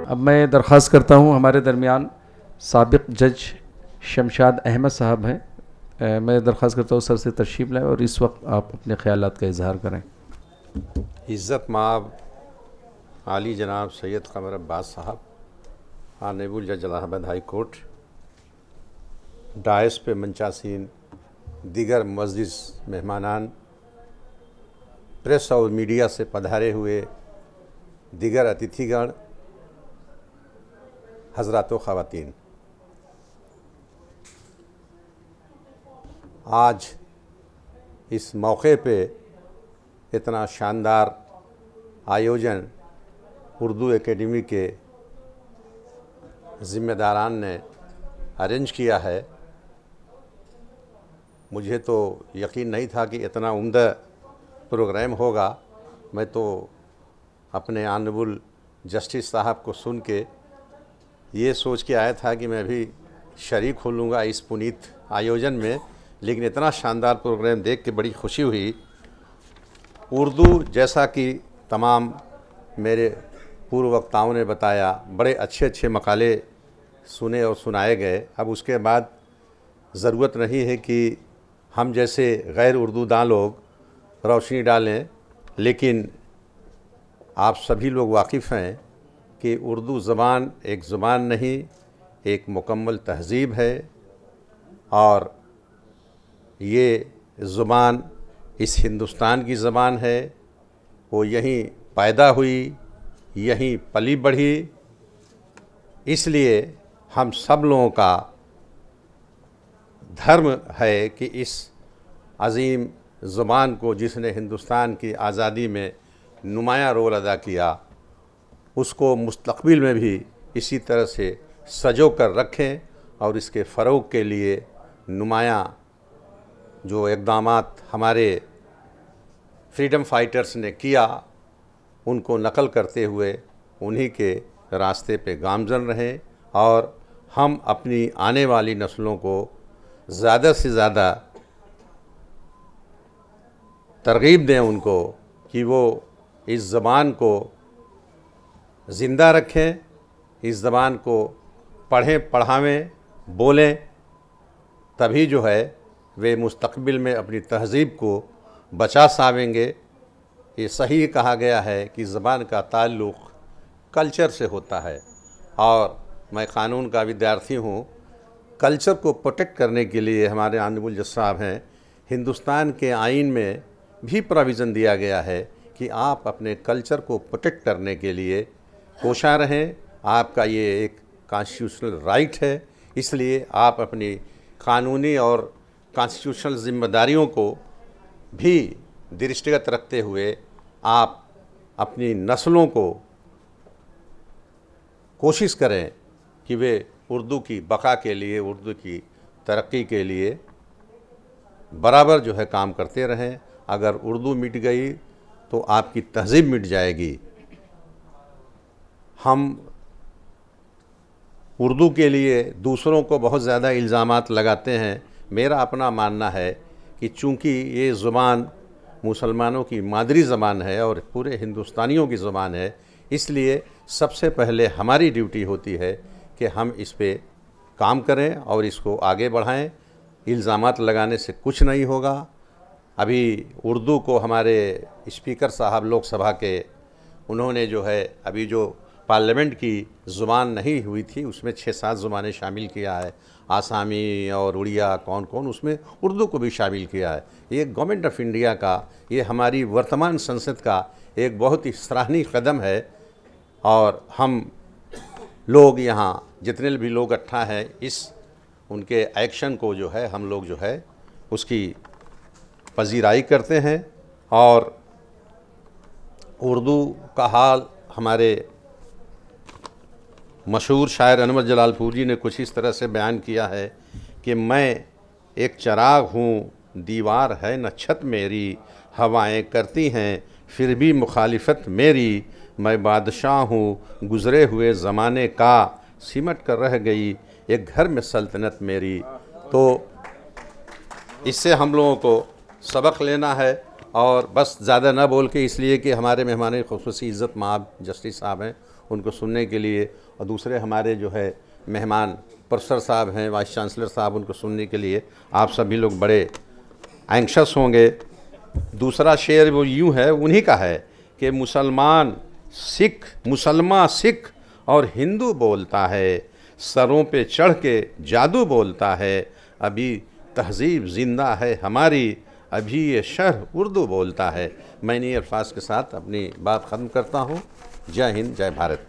अब मैं दरख्वास्त करता हूँ, हमारे दरमियान साबिक जज शमशाद अहमद साहब हैं। मैं दरख्वास्त करता हूँ सर से तशरीफ़ लाएँ और इस वक्त आप अपने ख़यालात का इजहार करें। इज़्ज़त माब आली जनाब सैयद क़मर अब्बास साहब, ऑनरेबल जज इलाहाबाद हाई कोर्ट, डायस पे मंचासीन, दीगर मुअज़्ज़िज़ मेहमानान, प्रेस और मीडिया से पधारे हुए दीगर अतिथिगण, हज़रात व ख़वातीन, आज इस मौके पे इतना शानदार आयोजन उर्दू एकेडमी के ज़िम्मेदारान ने अरेंज किया है। मुझे तो यकीन नहीं था कि इतना उम्दा प्रोग्राम होगा। मैं तो अपने ऑनरेबल जस्टिस साहब को सुन के ये सोच के आया था कि मैं भी शरीक हो लूँगा इस पुनीत आयोजन में, लेकिन इतना शानदार प्रोग्राम देख के बड़ी खुशी हुई। उर्दू, जैसा कि तमाम मेरे पूर्व वक्ताओं ने बताया, बड़े अच्छे अच्छे मकाले सुने और सुनाए गए। अब उसके बाद ज़रूरत नहीं है कि हम जैसे गैर उर्दूदां लोग रोशनी डालें, लेकिन आप सभी लोग वाकिफ़ हैं कि उर्दू ज़बान एक ज़बान नहीं, एक मुकम्मल तहज़ीब है। और ये ज़ुबान इस हिंदुस्तान की ज़बान है। वो यहीं पैदा हुई, यहीं पली बढ़ी। इसलिए हम सब लोगों का धर्म है कि इस अज़ीम ज़ुबान को, जिसने हिंदुस्तान की आज़ादी में नुमायाँ रोल अदा किया, उसको मुस्तक़बिल में भी इसी तरह से सजो कर रखें और इसके फ़रोग़ के लिए नुमायाँ जो इक़दामात हमारे फ्रीडम फाइटर्स ने किया, उनको नकल करते हुए उन्हीं के रास्ते पे गामज़न रहें और हम अपनी आने वाली नस्लों को ज़्यादा से ज़्यादा तरग़ीब दें उनको कि वो इस ज़बान को ज़िंदा रखें, इस ज़बान को पढ़ें, पढ़ावें, बोलें। तभी जो है वे मुस्तक़बिल में अपनी तहज़ीब को बचा सावेंगे। ये सही कहा गया है कि ज़बान का ताल्लुक़ कल्चर से होता है, और मैं क़ानून का विद्यार्थी हूँ। कल्चर को प्रोटेक्ट करने के लिए हमारे ऑनरेबल जज साहब हैं, हिंदुस्तान के आइन में भी प्रोविज़न दिया गया है कि आप अपने कल्चर को प्रोटेक्ट करने के लिए कोशा रहें। आपका ये एक कॉन्स्टिट्यूशनल राइट है, इसलिए आप अपनी क़ानूनी और कॉन्स्टिट्यूशनल ज़िम्मेदारियों को भी दृष्टिगत रखते हुए आप अपनी नस्लों को कोशिश करें कि वे उर्दू की बका के लिए, उर्दू की तरक्की के लिए बराबर जो है काम करते रहें। अगर उर्दू मिट गई तो आपकी तहज़ीब मिट जाएगी। हम उर्दू के लिए दूसरों को बहुत ज़्यादा इल्ज़ामात लगाते हैं। मेरा अपना मानना है कि चूँकि ये ज़ुबान मुसलमानों की मादरी ज़बान है और पूरे हिंदुस्तानियों की ज़बान है, इसलिए सबसे पहले हमारी ड्यूटी होती है कि हम इस पे काम करें और इसको आगे बढ़ाएं। इल्ज़ामात लगाने से कुछ नहीं होगा। अभी उर्दू को हमारे स्पीकर साहब लोकसभा के, उन्होंने जो है अभी जो पार्लियामेंट की ज़ुबान नहीं हुई थी उसमें 6-7 ज़ुबानें शामिल किया है, आसामी और उड़िया, कौन कौन, उसमें उर्दू को भी शामिल किया है। ये गवर्नमेंट ऑफ इंडिया का, ये हमारी वर्तमान संसद का एक बहुत ही सराहनीय कदम है। और हम लोग यहाँ जितने भी लोग इकट्ठा हैं, इस उनके एक्शन को जो है हम लोग जो है उसकी पजीराई करते हैं। और उर्दू का हाल हमारे मशहूर शायर अनवर जलालपुर जी ने कुछ इस तरह से बयान किया है कि मैं एक चिराग हूँ, दीवार है न छत मेरी, हवाएं करती हैं फिर भी मुखालिफत मेरी, मैं बादशाह हूँ गुज़रे हुए ज़माने का, सिमट कर रह गई एक घर में सल्तनत मेरी। तो इससे हम लोगों को सबक लेना है और बस ज़्यादा ना बोल के इसलिए कि हमारे मेहमान ख़ुसूसी इज़्ज़त माब जस्टिस साहब हैं, उनको सुनने के लिए, और दूसरे हमारे जो है मेहमान प्रोफेसर साहब हैं, वाइस चांसलर साहब, उनको सुनने के लिए आप सभी लोग बड़े एंक्शस होंगे। दूसरा शेर वो यूँ है, उन्हीं का है कि मुसलमान सिख और हिंदू बोलता है, सरों पे चढ़ के जादू बोलता है, अभी तहज़ीब ज़िंदा है हमारी, अभी ये शहर उर्दू बोलता है। मैं इन्हीं अल्फाज के साथ अपनी बात ख़त्म करता हूँ। जय हिंद, जय भारत।